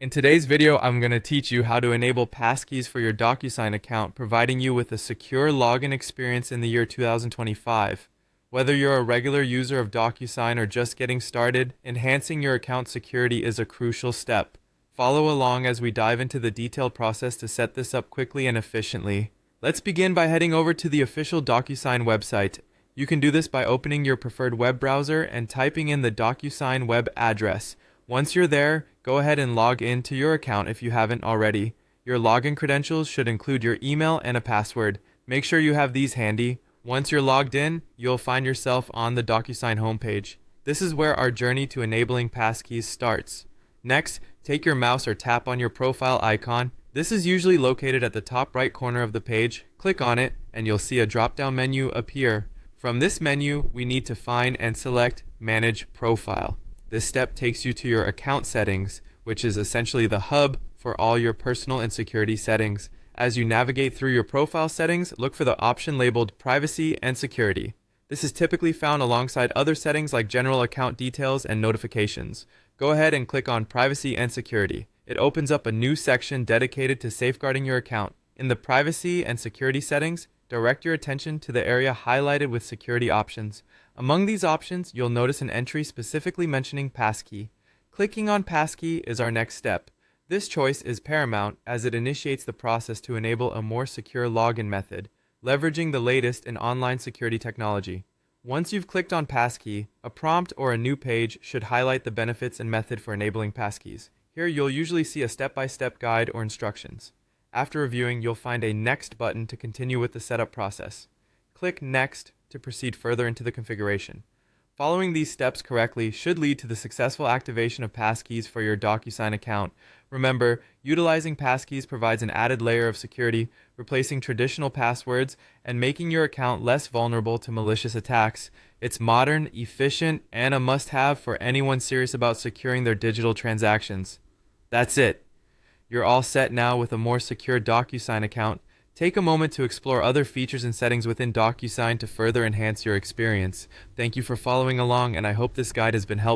In today's video, I'm going to teach you how to enable passkeys for your DocuSign account, providing you with a secure login experience in the year 2025. Whether you're a regular user of DocuSign or just getting started, enhancing your account security is a crucial step. Follow along as we dive into the detailed process to set this up quickly and efficiently. Let's begin by heading over to the official DocuSign website. You can do this by opening your preferred web browser and typing in the DocuSign web address. Once you're there, go ahead and log in to your account if you haven't already. Your login credentials should include your email and a password. Make sure you have these handy. Once you're logged in, you'll find yourself on the DocuSign homepage. This is where our journey to enabling passkeys starts. Next, take your mouse or tap on your profile icon. This is usually located at the top right corner of the page. Click on it, and you'll see a drop-down menu appear. From this menu, we need to find and select Manage Profile. This step takes you to your account settings, which is essentially the hub for all your personal and security settings. As you navigate through your profile settings, look for the option labeled Privacy and Security. This is typically found alongside other settings like General Account Details and Notifications. Go ahead and click on Privacy and Security. It opens up a new section dedicated to safeguarding your account. In the Privacy and Security settings, direct your attention to the area highlighted with security options. Among these options, you'll notice an entry specifically mentioning passkey. Clicking on passkey is our next step. This choice is paramount as it initiates the process to enable a more secure login method, leveraging the latest in online security technology. Once you've clicked on passkey, a prompt or a new page should highlight the benefits and method for enabling passkeys. Here you'll usually see a step-by-step guide or instructions. After reviewing, you'll find a Next button to continue with the setup process. Click Next to proceed further into the configuration. Following these steps correctly should lead to the successful activation of passkeys for your DocuSign account. Remember, utilizing passkeys provides an added layer of security, replacing traditional passwords and making your account less vulnerable to malicious attacks. It's modern, efficient, and a must-have for anyone serious about securing their digital transactions. That's it. You're all set now with a more secure DocuSign account. Take a moment to explore other features and settings within DocuSign to further enhance your experience. Thank you for following along, and I hope this guide has been helpful.